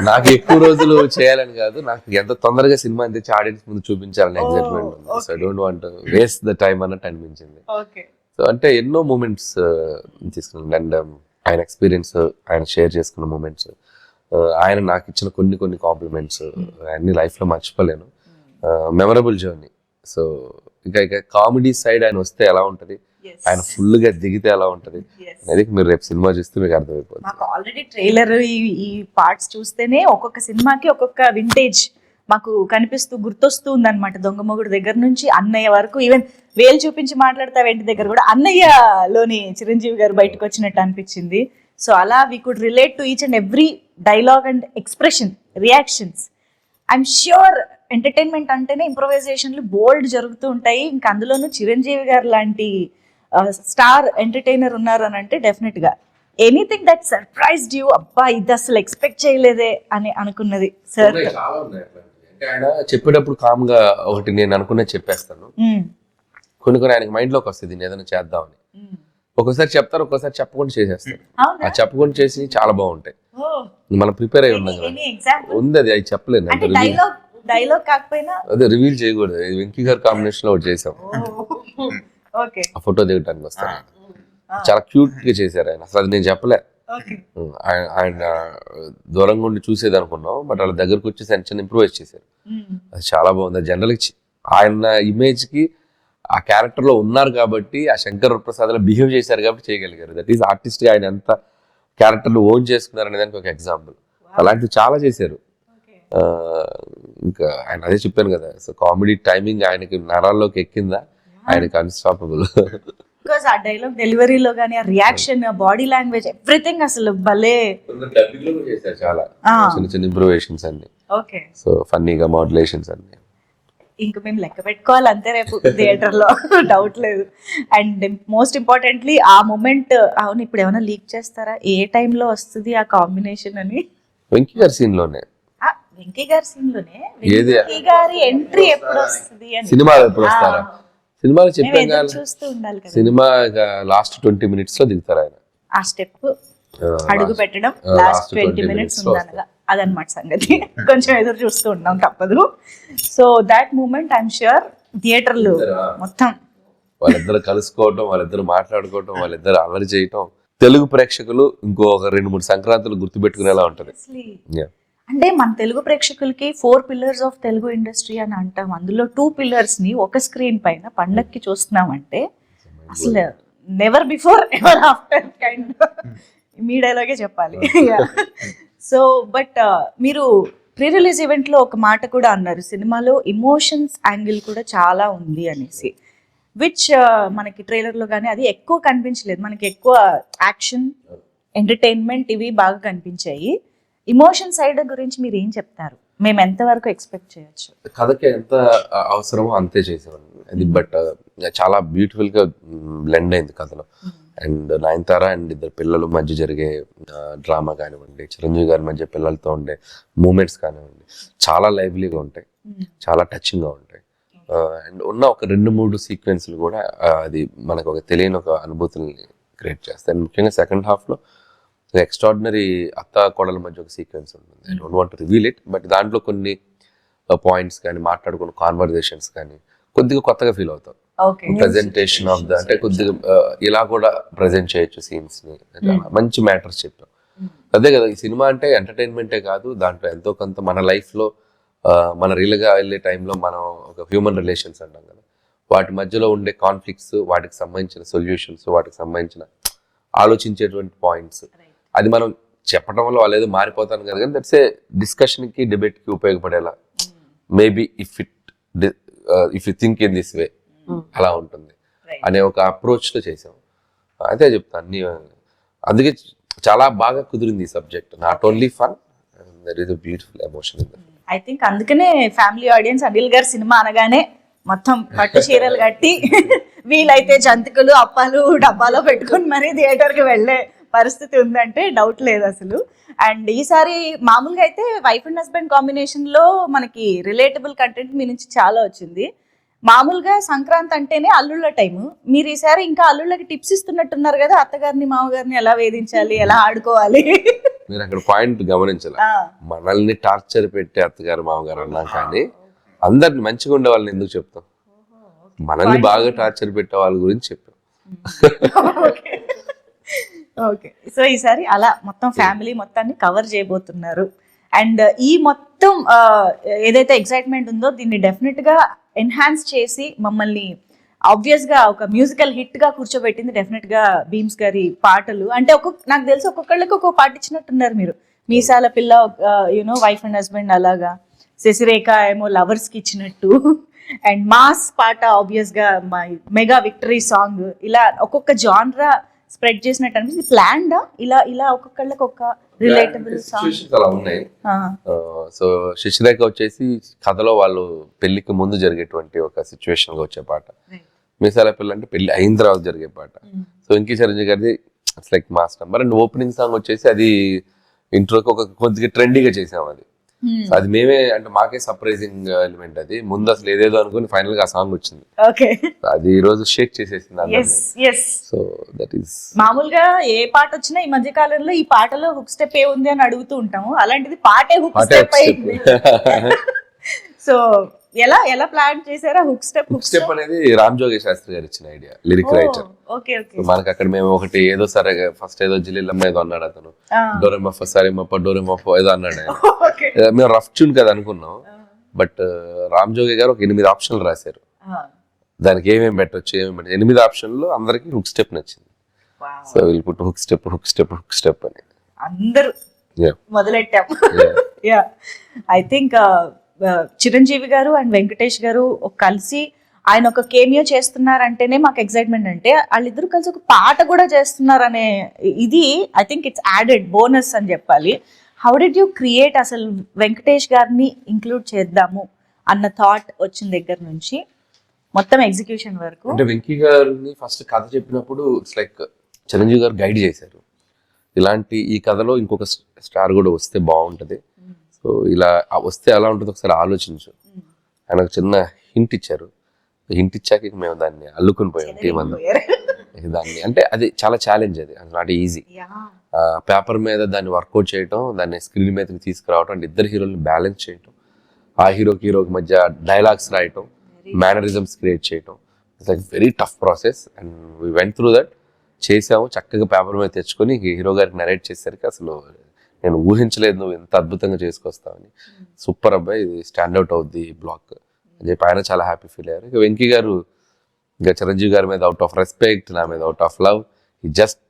నాకు ఎక్కువ రోజులు చేయాలని కాదు, నాకు ఎంత తొందరగా సినిమా తెచ్చి ఆడియన్స్ ముందు చూపించాలని ఎగ్జైట్మెంట్ ఉంది. So I don't want waste the time అన్నట్టు అనిపించింది. సో అంటే ఎన్నో మూమెంట్స్ తీసుకున్నాను. అండ్ ఆయన ఎక్స్పీరియన్స్, ఆయన షేర్ చేసుకున్న మూమెంట్స్, ఆయన నాకు ఇచ్చిన కొన్ని కాంప్లిమెంట్స్ అన్ని లైఫ్లో మర్చిపోలేను. Memorable journey. సో ఇక కామెడీ సైడ్ ఆయన వస్తే ఎలా ఉంటుంది, ఆయన ఫుల్ గా దిగితే ఎలా ఉంటది అనేది మీరు రేపు సినిమా చూస్తే మీకు అర్థమైపోతుంది. మాకు ఆల్రెడీ ట్రైలర్, ఈ పార్ట్స్ చూస్తేనే ఒక్కొక్క సినిమాకి ఒక్కొక్క వింటేజ్ మాకు కనిపిస్తూ గుర్తొస్తూ ఉందన్నమాట. దొంగమొగుడు దగ్గర నుంచి అన్నయ్య వరకు, ఈవెన్ వేలు చూపించి మాట్లాడతా వెంటి దగ్గర కూడా అన్నయ్యలోని చిరంజీవి గారు బయటకు వచ్చినట్టు అనిపించింది. సో అలా we could relate to each and every dialogue and expression, reactions. I'm sure entertainment అంటేనే ఇంప్రొవైజేషన్లు బోల్డ్ జరుగుతూ ఉంటాయి. ఇంకా అందులోనూ చిరంజీవి గారు లాంటి స్టార్ ఎంటర్టైనర్ ఉన్నారు అని అంటే డెఫినెట్ గా ఎనీథింగ్ దట్ సర్ప్రైజ్డ్ యూ, అబ్బా ఇది అసలు ఎక్స్పెక్ట్ చేయలేదే అని అనుకున్నది సార్? చాలా ఉన్నాయి అట్లాంటివి. అంటే ఆయన చెప్పేటప్పుడు కామ్ గా ఒకటి నేను అనుకున్నది చెప్పేస్తాను. కొన్ని ఆయనకి మైండ్ లోకి వస్తుంది నేను ఏదైనా చేద్దామని. ఒక్కోసారి చెప్తారు, ఒక్కోసారి చెప్పకుండా చేసేస్తారు. ఆ చెప్పకుండా చేసి చాలా బాగుంటాయి. మనం ప్రిపేర్ అయి ఉన్నాం కదా, ఉంది అది అది చెప్పలేను. డైలాగ్ కాకపోయినా అదే రివీల్ చేయకూడదు. వెంకీ గారి కాంబినేషన్ లో ఒకటి చేసాం, ఆ ఫోటో దిగటానికి వస్తాను. చాలా క్యూట్ గా చేశారు ఆయన. అసలు అది నేను చెప్పలే, ఆయన దూరంగా ఉండి చూసేది అనుకున్నాం, బట్ వాళ్ళ దగ్గరకు వచ్చి చిన్న ఇంప్రూవైజ్ చేశారు. అది చాలా బాగుంది. జనరల్ ఆయన ఇమేజ్ కి ఆ క్యారెక్టర్ లో ఉన్నారు కాబట్టి, ఆ శంకర్ ప్రసాద్ లో బిహేవ్ చేశారు కాబట్టి చేయగలిగారు. దట్ ఈస్ ఆర్టిస్ట్ గా ఆయన ఎంత క్యారెక్టర్ ఓన్ చేసుకున్నారు అనే దానికి ఒక ఎగ్జాంపుల్. అలాంటివి చాలా చేశారు. ఇంకా ఆయన అదే చెప్పాను కదా, సో కామెడీ టైమింగ్ ఆయనకి నరాల్లోకి ఎక్కిందా, ఆయనకి అన్స్టాపబుల్. బికాజ్ ఆ డైలాగ్ డెలివరీలో కానీ ఆ రియాక్షన్, బాడీ లాంగ్వేజ్, ఎవ్రీథింగ్ అసలు భలే. చేశారు చాలా చిన్న చిన్న ఇంప్రూవేషన్స్ అన్ని. ఓకే, సో ఫన్నీగా మాడ్యులేషన్స్ అన్ని. ఇంకా మేము లెక్క పెట్టుకోవాలి అంతే రేపు థియేటర్ లో, డౌట్ లేదు. అండ్ మోస్ట్ ఇంపార్టెంట్లీ ఆ మూమెంట్, అవును ఇప్పుడు ఏమైనా లీక్ చేస్తారా ఏ టైంలో వస్తుంది ఆ కాంబినేషన్ అని? వెంకీ గారి సీన్ లోనే, వెంకీ గారి సీన్ లోనే వెంకీ గారి ఎంట్రీ ఎప్పుడు వస్తుంది అని. సినిమాలో ఎప్పుడు వస్తారా? సినిమాలో చెప్పాం కదా, చూస్తూ ఉండాలి కదా. సినిమా లాస్ట్ 20 minutes లో దిగుతారు ఆయన. ఆ స్టెప్ అడుగు పెట్టడం లాస్ట్ 20 minutes ఉందనగా అదనమాట సంగతి. కొంచెం ఎదురు చూస్తూ ఉన్నాం, తప్పదు. So that moment I'm sure థియేటర్లు మొత్తం వాళ్ళిద్దరు కలుసుకోవటం, వాళ్ళిద్దరు మాట్లాడుకోవటం, వాళ్ళిద్దరు అల్లరి చేయటం తెలుగు ప్రేక్షకులు ఇంకో 2-3 సంక్రాంతులు గుర్తుపెట్టుకునేలా ఉంటది. అంటే మన తెలుగు ప్రేక్షకులకి 4 pillars ఆఫ్ తెలుగు ఇండస్ట్రీ అని అంటాం. అందులో 2 pillars ని ఒక స్క్రీన్ పైన పండక్కి చూస్తున్నామంటే అసలు never before ever after kind మీ డైలాగే చెప్పాలి. సో బట్ మీరు ప్రీ రిలీజ్ ఈవెంట్ లో ఒక మాట కూడా అన్నారు, సినిమాలో ఇమోషన్స్ యాంగిల్ కూడా చాలా ఉంది అనేసి, విచ్ మనకి ట్రైలర్ లో కానీ అది ఎక్కువ కనిపించలేదు. మనకి ఎక్కువ యాక్షన్, ఎంటర్టైన్మెంట్ ఇవి బాగా కనిపించాయి. ఇమోషన్ సైడ్ గురించి మీరు ఏం చెప్తారు? మేము ఎంతవరకు ఎక్స్పెక్ట్ చేయొచ్చు? కథకి ఎంత అవసరమో అంతే చేసేవాడిని అది, బట్ చాలా బ్యూటిఫుల్ గా బ్లెండ్ అయింది కథలో. అండ్ నయనతార అండ్ ఇద్దరు పిల్లల మధ్య జరిగే డ్రామా కానివ్వండి, చిరంజీవి గారి మధ్య పిల్లలతో ఉండే మూమెంట్స్ కానివ్వండి, చాలా లైవ్లీగా ఉంటాయి, చాలా టచింగ్ గా ఉంటాయి. అండ్ ఉన్న ఒక 2-3 సీక్వెన్స్లు కూడా అది మనకు ఒక తెలియని ఒక అనుభూతుల్ని క్రియేట్ చేస్తాయి. ముఖ్యంగా సెకండ్ హాఫ్ లో ఎక్స్ట్రాడినరీ అత్త కోడల మధ్య ఒక సీక్వెన్స్ ఉంటుంది. I don't want to reveal it, but దాంట్లో కొన్ని పాయింట్స్ కానీ మాట్లాడుకున్న కాన్వర్జేషన్స్ కానీ కొద్దిగా కొత్తగా ఫీల్ అవుతాం. ప్రెజెంటేషన్ ఆఫ్ ద అంటే కొద్దిగా ఇలా కూడా ప్రెజెంట్ చేయొచ్చు సీన్స్ ని, మంచి మ్యాటర్స్ చెప్పాం. అదే కదా ఈ సినిమా అంటే ఎంటర్టైన్మెంటే కాదు, దాంట్లో ఎంతో కొంత మన లైఫ్ లో మన రియల్ గా వెళ్ళే టైంలో మనం ఒక హ్యూమన్ రిలేషన్స్ అంటాం కదా, వాటి మధ్యలో ఉండే కాన్ఫ్లిక్ట్స్, వాటికి సంబంధించిన సొల్యూషన్స్, వాటికి సంబంధించిన ఆలోచించేటువంటి పాయింట్స్, అది మనం చెప్పడం వల్ల వాళ్ళు ఏదో మారిపోతాను కదా, కానీ దట్స్ ఏ డిస్కషన్ కి డిబేట్ కి ఉపయోగపడేలా maybe if you think in this way అలా ఉంటుంది అనే ఒక అప్రోచ్ లో చేసాం. అదే చెప్తాను అన్ని, అందుకే చాలా బాగా కుదిరింది ఈ subject. Not only fun, there is a beautiful emotion in that. I think అందుకనే ఫ్యామిలీ ఆడియన్స్ అనిల్ గారి సినిమా అనగానే మొత్తం పట్టు చీరలు కట్టి వీలైతే జంతికలు అప్పాలు డబ్బాలో పెట్టుకుని మరీ థియేటర్కి వెళ్ళే పరిస్థితి ఉందంటే డౌట్ లేదు అసలు. అండ్ ఈసారి మామూలుగా అయితే వైఫ్ అండ్ హస్బెండ్ కాంబినేషన్ లో మనకి రిలేటబుల్ కంటెంట్ మీ నుంచి చాలా వచ్చింది. మామూలుగా సంక్రాంతి అంటేనే అల్లుళ్ళ టైము, మీరు ఈసారి ఇంకా అల్లుళ్ళకి టిప్స్ ఇస్తున్నట్టున్నారు కదా, అత్తగారిని మామగారిని ఎలా వేధించాలి, ఎలా ఆడుకోవాలి. మీరు అక్కడ పాయింట్ గమనించాలి, మనల్ని టార్చర్ పెట్టే అత్తగారు మామగారు అన్నా కానీ అందరిని మంచిగా ఉండే వాళ్ళని ఎందుకు చెప్తాం, మనల్ని బాగా టార్చర్ పెట్టే వాళ్ళ గురించి చెప్పాం. ఓకే, సో ఈసారి అలా మొత్తం ఫ్యామిలీ మొత్తాన్ని కవర్ చేయబోతున్నారు. అండ్ ఈ మొత్తం ఏదైతే ఎక్సైట్మెంట్ ఉందో దీన్ని డెఫినెట్ గా ఎన్హాన్స్ చేసి మమ్మల్ని ఆబ్వియస్ గా ఒక మ్యూజికల్ హిట్ గా కూర్చోబెట్టింది డెఫినెట్ గా భీమ్స్ గారి పాటలు. అంటే నాకు తెలిసి ఒక్కొక్కళ్ళకి ఒక్కొక్క పాట ఇచ్చినట్టున్నారు మీరు. మీసాల పిల్ల యూనో వైఫ్ అండ్ హస్బెండ్ అలాగా, శశిరేఖ ఏమో లవర్స్ కి ఇచ్చినట్టు, అండ్ మాస్ పాట ఆబ్వియస్ గా మెగా విక్టరీ సాంగ్, ఇలా ఒక్కొక్క జాన్రా స్ప్రెడ్ చేసినట్టు అనిపిస్తుంది. ప్లాన్డా ఇలా ఒక్కొక్కళ్ళకి ఒక రిలేటబుల్ సాంగ్. సిచ్యువేషన్స్ అలా ఉన్నాయి. సో శశిరేఖ వచ్చేసి కథలో వాళ్ళు పెళ్లికి ముందు జరిగేటువంటి ఒక సిచ్యువేషన్ గా వచ్చే పాట. మీసాల పిల్ల అంటే పెళ్లి అయిన తర్వాత జరిగే పాట. సో వెంకీ చిరంజీవి గారిది it's like mass number. And opening song వచ్చేసి అది ఇంట్రోకి ఒక కొద్దిగా ట్రెండీగా చేసాం అది. సో అది మేమే అంటే మాకే సర్ప్రైజింగ్ ఎలిమెంట్ అది. ముందు అసలు ఏదేదో అనుకుని ఫైనల్ గా ఆ సాంగ్ వచ్చింది. ఓకే, అది ఈ రోజు షేక్ చేసేసింది. సో దట్ ఈస్ మామూలుగా ఏ పాట వచ్చినా ఈ మధ్య కాలంలో ఈ పాటలో హుక్ స్టెప్ ఏ ఉంది అని అడుగుతూ ఉంటాము. అలాంటిది పాటే హుక్ స్టెప్ అయింది. సో ఎలా ఎలా ప్లాన్ చేశారా హుక్ స్టెప్? హుక్ స్టెప్ అనేది రామ్ జోగి శాస్త్రి గారు ఇచ్చిన idea, lyric writer. Okay okay. మనకి అక్కడ మేము ఒకటి ఏదో సరే ఫస్ట్ ఏదో జిల్లిలమ్మ ఏదో అన్నాడు అతను, డోరెమఫ సరేమప్ప డోరెమఫ ఏదో అన్నాడు ఆయన. మేము రఫ్ ట్యూన్ కదా అనుకున్నాం, బట్ రామ్ జోగి గారు ఒక 8 ఆప్షన్లు రాశారు. దానికి ఏమేమి పెట్టొచ్చు 8 ఆప్షన్లు అందరికి హుక్ స్టెప్ నచ్చింది. సో వీళ్ళు పుట్టు hook step hook step hook step అని అందరూ మొదలెట్టాం. యా, ఐ థింక్ చిరంజీవి గారు అండ్ వెంకటేష్ గారు కలిసి ఆయన ఒక కేమియో చేస్తున్నారంటేనే మాకు ఎక్సైట్మెంట్. అంటే వాళ్ళిద్దరు కలిసి ఒక పాట కూడా చేస్తున్నారనే ఇది I think it's added bonus అని చెప్పాలి. హౌ డిడ్ యూ క్రియేట్ అసలు వెంకటేష్ గారిని ఇంక్లూడ్ చేద్దాము అన్న థాట్ వచ్చిన దగ్గర నుంచి మొత్తం ఎగ్జిక్యూషన్ వరకు? అంటే వెంకీ గారిని ఫస్ట్ కథ చెప్పినప్పుడు ఇట్స్ లైక్ చిరంజీవి గారు గైడ్ చేశారు. ఇలాంటి ఈ కథలో ఇంకొక స్టార్ కూడా వస్తే బాగుంటది, సో ఇలా వస్తే ఎలా ఉంటుంది ఒకసారి ఆలోచించు. ఆయన ఒక చిన్న హింట్ ఇచ్చారు. హింట్ ఇచ్చాక మేము దాన్ని అల్లుకుని పోయాం టీం అంతా. దాన్ని అంటే అది చాలా ఛాలెంజ్, అది నాట్ ఈజీ. పేపర్ మీద దాన్ని వర్కౌట్ చేయటం, దాన్ని స్క్రీన్ మీదకి తీసుకురావటం, అంటే ఇద్దరు హీరోల్ని బ్యాలెన్స్ చేయటం, ఆ హీరోకి మధ్య డైలాగ్స్ రాయటం, మేనరిజమ్స్ క్రియేట్ చేయటం, it's like very tough process. And we went through that. చేసాము, చక్కగా పేపర్ మీద తెచ్చుకొని హీరో గారికి నరేట్ చేసరికి అసలు నేను ఊహించలేదు నువ్వు ఎంత అద్భుతంగా చేసుకొస్తావని. సూపర్ అబ్బాయి, ఇది స్టాండ్అవుట్ అవుద్ది బ్లాక్ అని చెప్పి ఆయన చాలా హ్యాపీ ఫీల్ అయ్యారు. ఇక వెంకీ గారు ఇంకా చిరంజీవి గారి మీద అవుట్ ఆఫ్ రెస్పెక్ట్, నా మీద అవుట్ ఆఫ్ లవ్, ఈ జస్ట్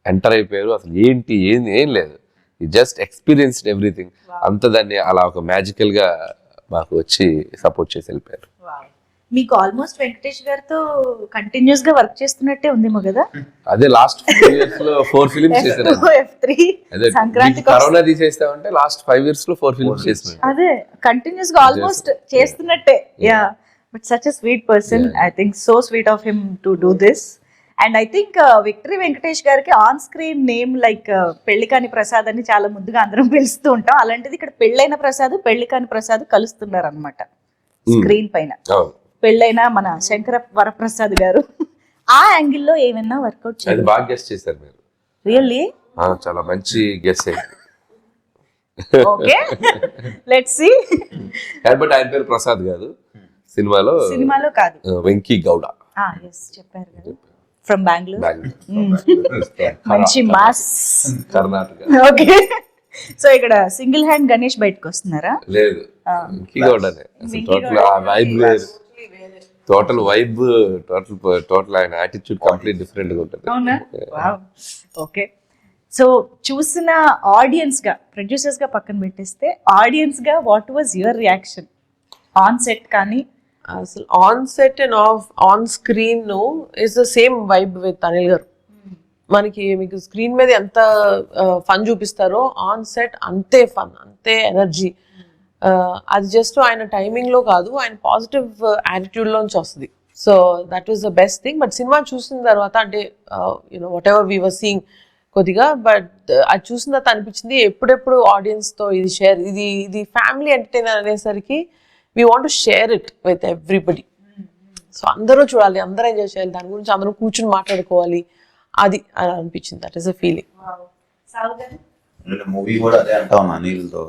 ఎంటర్ అయిపోయారు. అసలు ఏం లేదు, ఈ జస్ట్ ఎక్స్పీరియన్స్డ్ ఎవ్రీథింగ్. అంత దాన్ని అలా ఒక మ్యాజికల్ గా మాకు వచ్చి సపోర్ట్ చేసి వెళ్ళిపోయారు. మీకు ఆల్మోస్ట్ వెంకటేష్ గారితో కంటిన్యూస్ గా వర్క్ చేస్తున్నట్టే ఉందేమో కదా? అదే లాస్ట్ 4 years లో 4 ఫిలిమ్స్ చేశారు. అదే కరోనా తీసేస్తామంటే లాస్ట్ 5 years లో 4 ఫిలిమ్స్ చేస్తున్నారు. అదే కంటిన్యూస్ గా ఆల్మోస్ట్ చేస్తున్నట్టే. Yeah, but such a sweet person. I think so sweet of him to do this. And I think victory Venkatesh గారికి on screen name like Pellikani Prasad అని చాలా ముందుగా అందరం పిలుస్తూ ఉంటాం. అలాంటిది ఇక్కడ పెళ్ళైన ప్రసాద్ పెళ్లికాని ప్రసాద్ కలుస్తున్నారు అనమాట స్క్రీన్ పైన. పెళ్ళైన మన శంకర వరప్రసాద్ గారు ఆ యాంగిల్లో ఏమైనా వర్కౌట్ చేయాలి? బాగా గెస్ చేశారు మీరు. రియల్లీ చాలా మంచి గెస్ అయ్యింది. Okay, let's see. బట్ ఆయన పేరు ప్రసాద్ కాదు, సినిమాలో కాదు, వెంకీ గౌడ. yes చెప్పారు కదా, ఫ్రమ్ బెంగళూరు. మంచి మాస్ కర్ణాటక. ఓకే, సో ఇక్కడ సింగిల్ హ్యాండ్ గణేష్ బయటకు వస్తున్నారా? లేదు, వెంకీ గౌడనే. టోటల్ వైబ్ వేరు, టోటల్ వైబ్, టోటల్ ఆయన యాటిట్యూడ్ కంప్లీట్ డిఫరెంట్ గా ఉంటుంది. అవునా? ఓకే, సో చూసిన ఆడియన్స్ గా, ప్రొడ్యూసర్స్ గా పక్కన పెట్టేస్తే ఆడియన్స్ గా what was your reaction on set? కానీ అసలు on set and on screen is the same vibe with Anil గారు. మనకి మీకు స్క్రీన్ మీద ఎంత ఫన్ చూపిస్తారో ఆన్ సెట్ అంతే ఫన్, అంతే ఎనర్జీ. అది జస్ట్ ఆయన టైమింగ్ లో కాదు, ఆయన పాజిటివ్ యాటిట్యూడ్ లోంచి వస్తుంది. So that is the best thing. But cinema చూసిన తర్వాత అంటే you know what ever we were seeing కొద్దిగా, బట్ అది చూసిన తర్వాత అనిపించింది ఎప్పుడెప్పుడు ఆడియన్స్ తో ఇది షేర్, ఇది ఫ్యామిలీ ఎంటర్టైనర్ అనేసరికి we want to share it with everybody. So అందరూ చూడాలి, అందరూ ఎంజాయ్ చేయాలి, దాని గురించి అందరూ కూర్చుని మాట్లాడుకోవాలి, అది అలా అనిపించింది. That is a feeling. Movie కూడా అదే అంటా ఉన్నా అనిల్తో,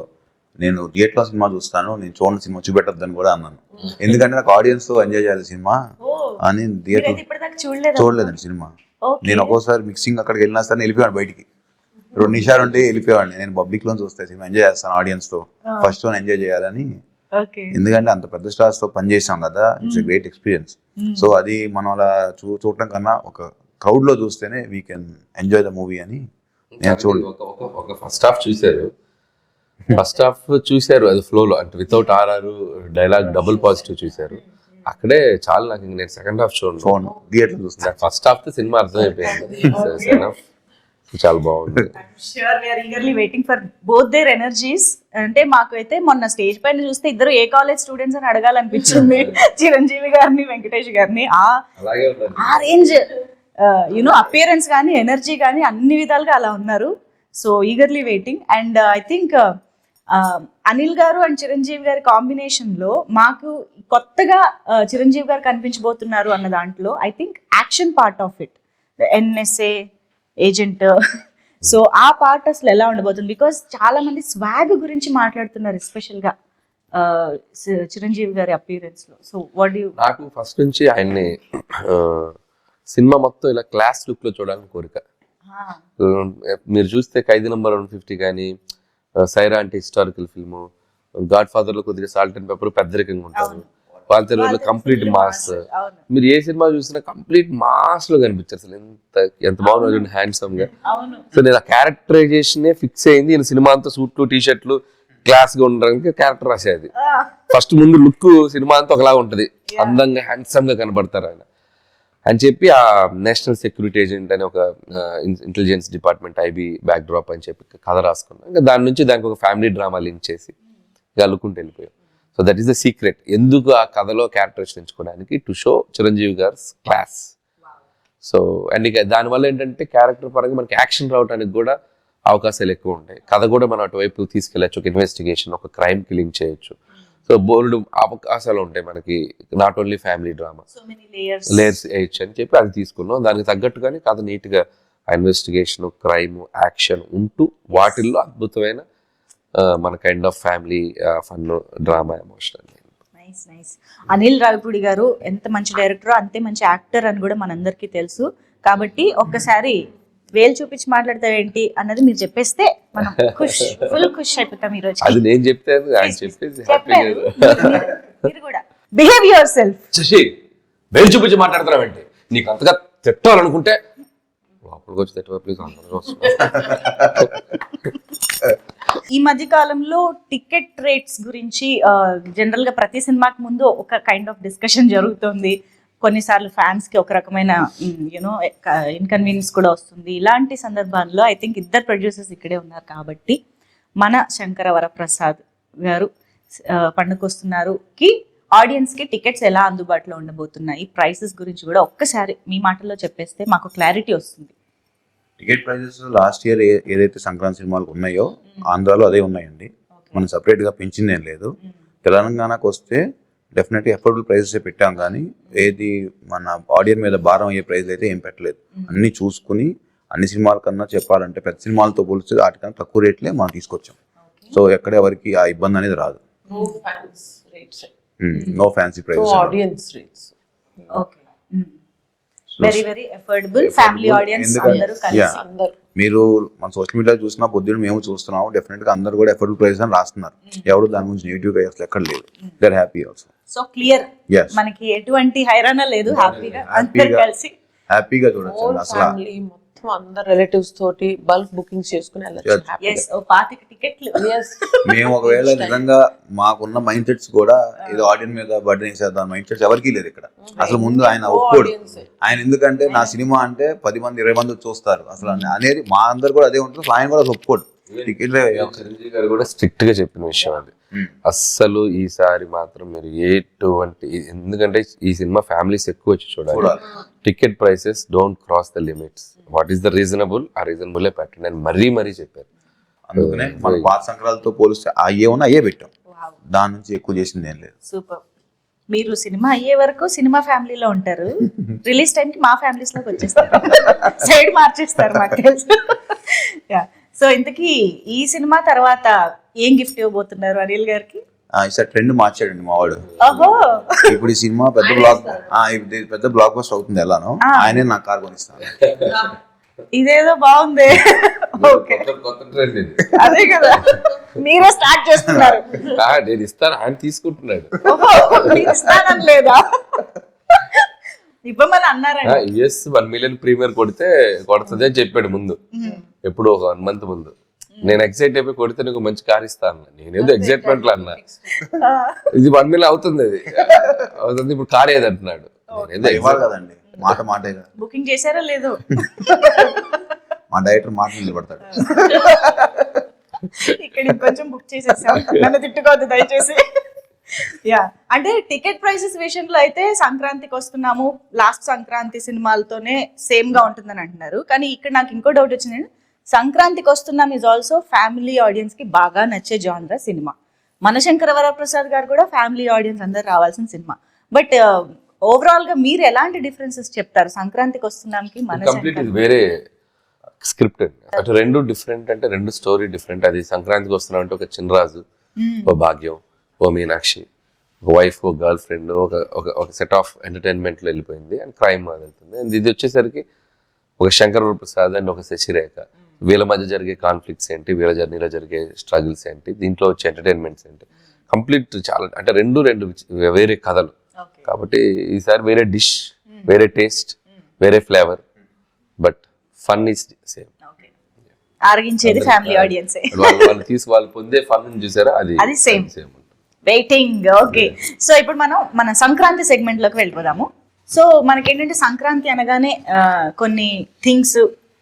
నేను థియేటర్ లో సినిమా చూస్తాను, నేను చూడండి సినిమా చూపెట్టద్దని కూడా అన్నాను. ఎందుకంటే నాకు ఆడియన్స్ తో ఎంజాయ్ చేయాలి సినిమా అని. థియేటర్ చూడలేదండి సినిమా. నేను ఒక్కోసారి మిక్సింగ్ అక్కడికి వెళ్ళినా సరే వెళ్ళిపోయాను బయటికి, 2 నిమిషాలు ఉంటే వెళ్ళిపోయాడు. నేను పబ్లిక్ లో చూస్తే సినిమా ఎంజాయ్ చేస్తాను ఆడియన్స్ తో, ఫస్ట్ వన్ ఎంజాయ్ చేయాలని. ఎందుకంటే అంత పెద్ద స్టార్స్ తో పని చేసాం కదా, it's a great experience. So అది మనం అలా చూడటం కన్నా ఒక క్రౌడ్ లో చూస్తేనే we can enjoy the movie అని నేను చూడలేదు. ఒక ఫస్ట్ హాఫ్ చూశారు అది ఫ్లోలో, అంటే without RR dialogue double positive చూశారు. అక్కడే చాలా నాకు నేను సెకండ్ హాఫ్ చూడండి థియేటర్ చూస్తాను. ఫస్ట్ హాఫ్ తో సినిమా అర్థమైపోయింది. చాలా బాగుంది. Sure we're eagerly waiting for both their energies. అంటే మాకైతే మొన్న స్టేజ్ పైన చూస్తే ఇద్దరు ఏ కాలేజ్ స్టూడెంట్స్ అని అడగాలనిపించింది. చిరంజీవి గారిని వెంకటేష్ గారిని. అలాగే ఉండాలి. ఆ రేంజ్ యునో అపియరెన్స్ కానీ ఎనర్జీ కానీ అన్ని విధాలుగా అలా ఉన్నారు. So eagerly waiting. And I think Anil గారు అండ్ చిరంజీవి గారి కాంబినేషన్ లో మాకు కొత్తగా చిరంజీవి గారు కనిపించబోతున్నారు అన్న దాంట్లో I think action part of it, NSA agent. So ఆ పార్ట్ అసలు ఎలా ఉండబోతుంది? బికాస్ చాలా మంది స్వాగ్ గురించి మాట్లాడుతున్నారు, ఎస్పెషల్ గా చిరంజీవి గారి అపియరెన్స్ లో. So what you? నాకు ఫస్ట్ నుంచి ఆయన్ని సినిమా మొత్తం ఇలా క్లాస్ లుక్ లో చూడాలని కోరిక. మీరు చూస్తే ఖైదీ నంబర్ 150 కానీ, సైరా అంటే హిస్టారికల్ ఫిల్మ్, గాడ్ ఫాదర్ లో కొద్దిగా సాల్ట్ అండ్ పెప్పర్ పెద్దరికంగా ఉంటారు, వాళ్ళ తెలుగులో కంప్లీట్ మాస్. మీరు ఏ సినిమా చూసినా కంప్లీట్ మాస్ లో కనిపించారు. అసలు ఎంత బాగున్నారు, హ్యాండ్సమ్ గా. సో నేను ఆ క్యారెక్టరైజేషన్ ఫిక్స్ అయింది. నేను సినిమా అంతా సూట్లు టీ షర్ట్లు క్లాస్ గా ఉండడానికి క్యారెక్టర్ రాసేది. ఫస్ట్ ముందు లుక్ సినిమా అంతా ఒకలాగా ఉంటది, అందంగా హ్యాండ్సమ్ గా కనబడతారు ఆయన అని చెప్పి ఆ నేషనల్ సెక్యూరిటీ ఏజెంట్ అని ఒక intelligence department IB back drop అని చెప్పి కథ రాసుకున్నాం. ఇంకా దాని నుంచి దానికి ఒక ఫ్యామిలీ డ్రామా లింక్ చేసి గలుకుంటూ వెళ్ళిపోయాం. So that is the secret. ఎందుకు ఆ కథలో క్యారెక్టర్స్ ఎంచుకోవడానికి, టు షో చిరంజీవి గారి క్లాస్. సో అండ్ ఇక దానివల్ల ఏంటంటే క్యారెక్టర్ పరంగా మనకి యాక్షన్ రావడానికి కూడా అవకాశాలు ఎక్కువ ఉంటాయి. కథ కూడా మనం అటువైపు తీసుకెళ్ళచ్చు, ఒక ఇన్వెస్టిగేషన్, ఒక క్రైమ్కి లింక్ చేయొచ్చు. సో బోల్డ్ అవకాశాలు ఉంటాయి మనకి, not only family drama, layers వేయచ్చు అని చెప్పి అది తీసుకున్నాం. దానికి తగ్గట్టుగానే కథ నీట్గా ఇన్వెస్టిగేషన్, క్రైమ్, యాక్షన్ ఉంటూ వాటిల్లో అద్భుతమైన మన kind of family fun, drama, emotional. Nice nice. Anil Ravipudi గారు ఎంత మంచి డైరెక్టర్, అంతే మంచి యాక్టర్ అని కూడా మనందరికీ తెలుసు. కాబట్టి ఒక్కసారి వేలు చూపించి మాట్లాడతావేంటి అన్నది మీరు చెప్పేస్తే మనం ఫుల్ ఖుష్ అయిపోతాం ఈ రోజు. అది నేను చెప్తే ఆయన చెప్పేసి మీరు కూడా బిహేవ్ యువర్ సెల్ఫ్. శశి, వేలు చూపించి మాట్లాడతావేంటి? నీకు అంతగా తిట్టాలనుకుంటే లోపలికి వచ్చి తిట్టవా ప్లీజ్. ఈ మధ్య కాలంలో టికెట్ రేట్స్ గురించి జనరల్ గా ప్రతి సినిమాకి ముందు ఒక కైండ్ ఆఫ్ డిస్కషన్ జరుగుతుంది. కొన్నిసార్లు ఫ్యాన్స్ కి ఒక రకమైన యూనో ఇన్కన్వీనియన్స్ కూడా వస్తుంది. ఇలాంటి సందర్భాల్లో ఐ థింక్ ఇద్దరు ప్రొడ్యూసర్స్ ఇక్కడే ఉన్నారు కాబట్టి మన శంకర వరప్రసాద్ గారు పండుకొస్తున్నారు కి ఆడియన్స్ కి టికెట్స్ ఎలా అందుబాటులో ఉండబోతున్నాయి, ప్రైసెస్ గురించి కూడా ఒక్కసారి మీ మాటల్లో చెప్పేస్తే మాకు క్లారిటీ వస్తుంది. టికెట్ ప్రైజెస్ లాస్ట్ ఇయర్ ఏదైతే సంక్రాంతి సినిమాలు ఉన్నాయో ఆంధ్రాలో అదే ఉన్నాయండి. మనం సపరేట్ గా పెంచింది ఏం లేదు. తెలంగాణకు వస్తే డెఫినెట్లీ అఫోర్డబుల్ ప్రైజెస్ పెట్టాం, కానీ ఏది మన ఆడియన్స్ మీద భారం అయ్యే ప్రైజ్ అయితే ఏం పెట్టలేదు. అన్ని చూసుకుని అన్ని సినిమాల కన్నా చెప్పాలంటే పెద్ద సినిమాలతో పోలిస్తే వాటికన్నా తక్కువ రేట్లే మనం తీసుకొచ్చాం. సో ఎక్కడ ఎవరికి ఆ ఇబ్బంది అనేది రాదు. No fancy prices, audience rates. Okay, very very affordable family audience అందరూ కలిసి. మీరు మన సోషల్ మీడియా చూసినా పొద్దున్న మేము చూస్తున్నాము, డెఫినెట్ గా అందరూ కూడా అఫోర్డబుల్ ప్రైస్ అని రాస్తున్నారు. ఎవరు దాని గురించి నెగిటివ్ గా అసలు ఎక్కడ లేదు. They are happy also. So clear, మనకి ఎటువంటి హైరాణ లేదు, హ్యాపీగా అందరూ కలిసి హ్యాపీగా చూడొచ్చు. అసలు మొత్తం అందరు రిలేటివ్స్ తోటి బల్క్ బుకింగ్స్ చేసుకుని వెళ్ళొచ్చు. 25 టికెట్లు. మేము ఒకవేళ నిజంగా మాకున్న మైండ్ సెట్స్ కూడా ఏదో ఆడియన్స్ మీద బర్డెన్ వేసేద్దాం మైండ్ సెట్స్ ఎవరికి లేదు ఇక్కడ. అసలు ముందు ఆయన ఒప్పుకోడు. ఆయన ఎందుకంటే నా సినిమా అంటే 10 మంది 20 మంది చూస్తారు అసలు అనేది మా అందరు కూడా అదే ఉంటుంది. ఆయన కూడా ఒప్పుకోడు. చిరంజీవి గారు కూడా స్ట్రిక్ట్ గా చెప్పిన విషయం అది. అస్సలు ఈసారి మాత్రం మీరు ఎటువంటి, ఎందుకంటే ఈ సినిమా ఫ్యామిలీస్ ఎక్కువ వచ్చి చూడాలి. Ticket prices don't cross the limits. What is the reasonable, ఆ రీజనబుల్ పెట్టండి అని మరీ చెప్పారు. అందుకనే మన పాత సంక్రాంతితో పోలిస్తే అయ్యే ఉన్నా అయ్యే పెట్టాం, దాని నుంచి ఎక్కువ చేసింది ఏం లేదు. సూపర్. మీరు సినిమా అయ్యే వరకు సినిమా ఫ్యామిలీలో ఉంటారు, రిలీజ్ టైంకి మా ఫ్యామిలీస్ లోకి వచ్చేస్తారు, సైడ్ మార్చేస్తారు మాకు తెలుసు. సో ఇంతకీ ఈ సినిమా తర్వాత ఏం గిఫ్ట్ ఇవ్వబోతున్నారు అనిల్ గారికి? ఈసారి ట్రెండ్ మార్చాడండి మా వాడు. ఓహో, ఇప్పుడు ఈ సినిమా పెద్ద బ్లాక్ బస్టర్ అవుతుంది ఎలానో, ఆయనే నాకు కార్ కొనిస్తాను. ఇదేదో బాగుంది. ఓకే, అదే కదా, మీరే స్టార్ట్ చేస్తున్నారు. నేను ఇస్తాను, ఆయన తీసుకుంటున్నాడు. ఇస్తానని లేదా? ఇవ్వమని అన్నారండి. యుఎస్ 1 మిలియన్ ప్రీమియర్ కొడుతుంది అని చెప్పాడు ముందు, ఎప్పుడు ఒక 1 మంత్ ముందు. నేను ఎక్సైట్ అయిపోయి కొడితే నీకు మంచి కార్ ఇస్తాను. నేనేదో ఎక్సైట్మెంట్ లో అన్నా, ఇది 1 మిలియన్ అవుతుంది, అది అవుతుంది. ఇప్పుడు కార్ ఏదంటున్నాడు. కదండి, మాట బుకింగ్ చేశారో లేదో మా డైరెక్టర్ మాట నిలబడతాడు. ఇక్కడ ఇంకొంచెం బుక్ చేసేసాం, నన్ను తిట్టుకోవద్దు దయచేసి. యా, అంటే టికెట్ ప్రైసెస్ విషయంలో అయితే సంక్రాంతికి వస్తున్నాము, లాస్ట్ సంక్రాంతి సినిమాలతోనే సేమ్ గా ఉంటుందని అంటున్నారు. కానీ ఇక్కడ నాకు ఇంకో డౌట్ వచ్చిందండి, సంక్రాంతికి వస్తున్నాం ఈజ్ ఆల్సో ఫ్యామిలీ ఆడియన్స్ కి బాగా నచ్చే జానరా సినిమా. మనశంకర వరప్రసాద్ గారు కూడా ఫ్యామిలీ ఆడియన్స్ అందరు రావాల్సిన సినిమా. బట్ ఓవరాల్ గా మీరు ఎలాంటి డిఫరెన్సెస్ చెప్తారు సంక్రాంతికి వస్తున్నాంకి కంప్లీట్ ఇది వేరే స్క్రిప్ట్ అండి. అటు రెండు డిఫరెంట్, అంటే రెండు స్టోరీ డిఫరెంట్. అది సంక్రాంతికి వస్తున్నాం అంటే ఒక చిన్నరాజు, ఓ భాగ్యం, ఓ మీనాక్షి, ఒక వైఫ్, ఓ గర్ల్ ఫ్రెండ్, ఒక సెట్ ఆఫ్ ఎంటర్టైన్మెంట్ లో వెళ్ళిపోయింది అండ్ క్రైమ్ అది వెళ్తుంది. అండ్ ఇది వచ్చేసరికి ఒక శంకర వరప్రసాద్ అండ్ ఒక శశిరేఖ, వీళ్ళ మధ్య జరిగే కాన్ఫ్లిక్ట్స్ ఏంటి, వీళ్ళ జర్నీలో జరిగే స్ట్రగుల్స్ ఏంటి, దీంట్లో వచ్చే ఎంటర్టైన్మెంట్స్ ఏంటి, కంప్లీట్ చాలా అంటే రెండు వేరే కథలు. కాబట్టి ఈసారి వేరే డిష్, వేరే టేస్ట్, వేరే flavour, but fun is same. ఆరగించేది ఫ్యామిలీ ఆడియన్స్. వాళ్ళు పొందే ఫన్ చూసారా, అది సేమ్ వెయిటింగ్. ఓకే, సో ఇప్పుడు మన సంక్రాంతి సెగ్మెంట్ లోకి వెళ్ళిపోదాము. సో మనకేంటంటే సంక్రాంతి అనగానే కొన్ని థింగ్స్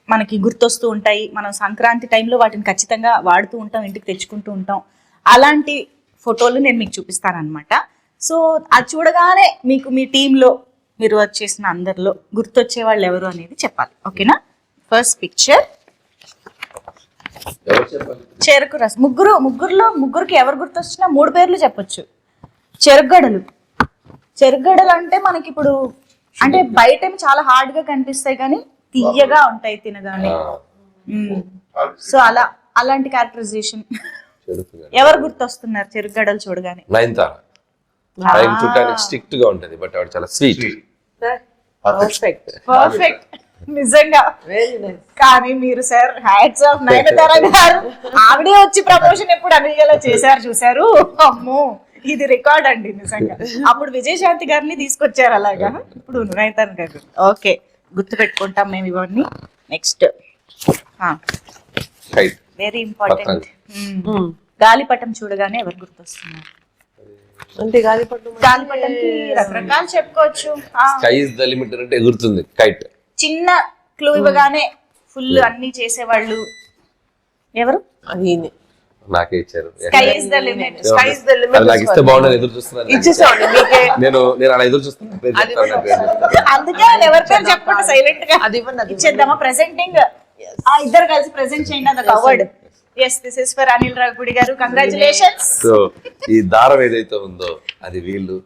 మనకి గుర్తొస్తూ ఉంటాయి. మనం సంక్రాంతి టైంలో వాటిని ఖచ్చితంగా వాడుతూ ఉంటాం, ఇంటికి తెచ్చుకుంటూ ఉంటాం. అలాంటి ఫోటోలు నేను మీకు చూపిస్తానన్నమాట. సో అది చూడగానే మీకు మీ టీంలో మీరు వర్క్ చేసిన అందరిలో గుర్తొచ్చే వాళ్ళు ఎవరు అనేది చెప్పాలి. ఓకేనా? ఫస్ట్ పిక్చర్ చెరుకు రసం. ముగ్గురికి ఎవరు గుర్తొచ్చినా 3 పేర్లు చెప్పొచ్చు. చెరుగడలు అంటే మనకి ఇప్పుడు అంటే బయట చాలా హార్డ్ గా కనిపిస్తాయి కానీ తీయగా ఉంటాయి తినగానే. సో అలాంటి క్యారెక్టరైజేషన్ ఎవరు గుర్తొస్తున్నారు చెరుగడలు చూడగానే? నయనతార. చూడడానికి స్ట్రిక్ట్ గా ఉంటది, బట్ ఆవిడ చాలా స్వీట్. పర్ఫెక్ట్, నిజంగా. కానీ మీరు సార్ హ్యాట్స్ ఆఫ్ నయనతార గారు, ఆవిడే వచ్చి ప్రమోషన్ ఎప్పుడు అనిగేలా చేశారు చూసారు. అమ్మో, ఇది రికార్డ్ అండి నిజంగా. అప్పుడు విజయశాంతి గారిని తీసుకొచ్చారు అలాగా, ఇప్పుడు నయనతార గారు. ఓకే, గుర్తు పెట్టుకుంటాం మేము ఇవన్నీ. నెక్స్ట్ వెరీ ఇంపార్టెంట్, గాలిపటం చూడగానే ఎవరు గుర్తొస్తున్నారు? అంటే గాలిపటంకి రకరకాలు చెప్పుకోవచ్చు. స్కై ఇస్ ద లిమిట్ అంటే ఎగురుతుంది కైట్. చిన్న క్లూ ఇవ్వగానే ఫుల్ అన్ని చేసేవాళ్ళు ఎవరు? అది నాకే ఇచ్చారు. Sky is the limit. నాకు ఇస్తే బాగుండదు, ఎదురు చూస్తున్నాను. ఇచ్చేసామండి మీకే. నేను అలా ఎదురు చూస్తున్నాను. అందుకే ఎవరి పేరు చెప్పండి, సైలెంట్ గా ఇచ్చేద్దామా? ప్రెసెంటింగ్ ఇద్దరు కలిసి ప్రెసెంట్ చేయండి. అది award. yes, this is for Anil Ragupudi garu. Congratulations. So ఈ దారం ఏదైతే ఉందో అది వీళ్ళు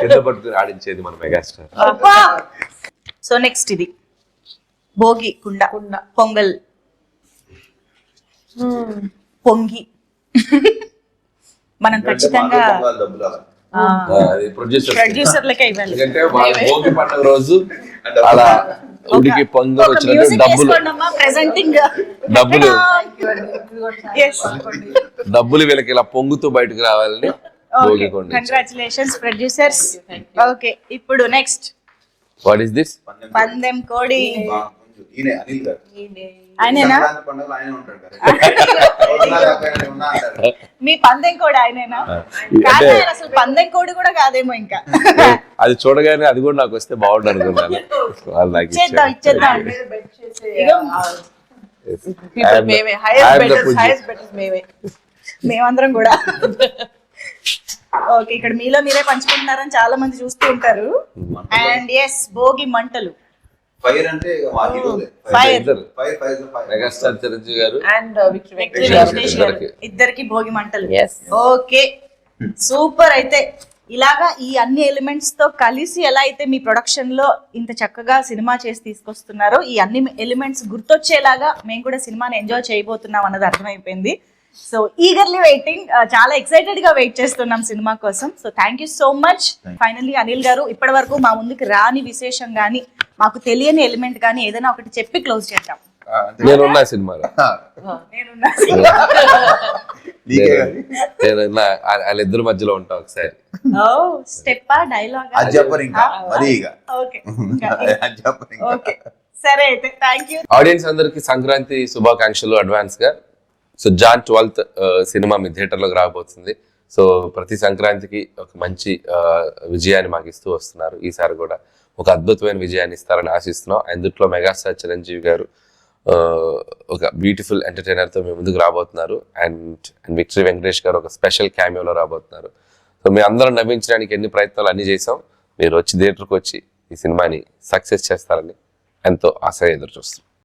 కింద పట్టుకుని ఆడించేది మన మెగాస్టార్. సో నెక్స్ట్ ఇది భోగి కుండ పొంగల్ పొంగి మనం ఖచ్చితంగా ప్రొడ్యూసర్లకే ఇవ్వాలి. ఎందుకంటే భోగి పండుగ రోజు అలా ఉడికి పొంగల్ వచ్చినట్టు డబ్బులు వీళ్ళకి ఇలా పొంగుతూ బయటకు రావాలని భోగి కొండ. Congratulations producers. ఓకే, ఇప్పుడు నెక్స్ట్ వాట్ ఇస్ దిస్? పందెం కోడి. ఆయనేనా? మీ పందెం కోడి ఆయనేనా? అసలు పందెం కోడి కూడా కాదేమో ఇంకా. అది చూడగానే అది కూడా నాకు వస్తే బాగుండు అనుకున్నాను. ఇచ్చేద్దాం. మేమందరం కూడా. ఓకే, ఇక్కడ మీలో మీరే పంచుకుంటున్నారని చాలా మంది చూస్తూ ఉంటారు. అండ్ ఎస్, భోగి మంటలు. ఫైర్ అంటే మెగాస్టార్ చిరంజీవి గారు అండ్ ఇద్దరికి భోగి మంటలు. Okay, super. అయితే ఇలాగా ఈ అన్ని ఎలిమెంట్స్ తో కలిసి ఎలా అయితే మీ ప్రొడక్షన్ లో ఇంత చక్కగా సినిమా చేసి తీసుకొస్తున్నారో, ఈ అన్ని ఎలిమెంట్స్ గుర్తొచ్చేలాగా మేము కూడా సినిమాని ఎంజాయ్ చేయబోతున్నాం అన్నది అర్థమైపోయింది. సో ఈగర్లీ వెయిటింగ్, చాలా ఎక్సైటెడ్ గా వెయిట్ చేస్తున్నాం సినిమా కోసం. So thank you so much. Finally Anil గారు, ఇప్పటి వరకు మా ముందుకు రాని విశేషం గానీ మాకు తెలియని ఎలిమెంట్ గానీ ఏదైనా ఒకటి చెప్పి క్లోజ్ చేద్దాం. నేనున్నా సినిమాలో, వాళ్ళిద్దరి మధ్యలో ఉంటాం ఒకసారి. స్టెప్పా డైలాగ్ సరే అయితే థ్యాంక్ యూ. ఆడియన్స్ అందరికి సంక్రాంతి శుభాకాంక్షలు అడ్వాన్స్ గా. సో జాన్ 12th సినిమా మీ థియేటర్లోకి రాబోతుంది. సో ప్రతి సంక్రాంతికి ఒక మంచి విజయాన్ని మాకు ఇస్తూ వస్తున్నారు. ఈసారి కూడా ఒక అద్భుతమైన విజయాన్ని ఇస్తారని ఆశిస్తున్నాం. అందుట్లో మెగాస్టార్ చిరంజీవి గారు ఒక బ్యూటిఫుల్ ఎంటర్టైనర్తో మీ ముందుకు రాబోతున్నారు. అండ్ విక్టరీ వెంకటేష్ గారు ఒక స్పెషల్ క్యామియోలో రాబోతున్నారు. సో మీ అందరం నవ్వించడానికి ఎన్ని ప్రయత్నాలు అన్ని చేసాం. మీరు వచ్చి థియేటర్కి వచ్చి ఈ సినిమాని సక్సెస్ చేస్తారని ఎంతో ఆశగా ఎదురు చూస్తాం.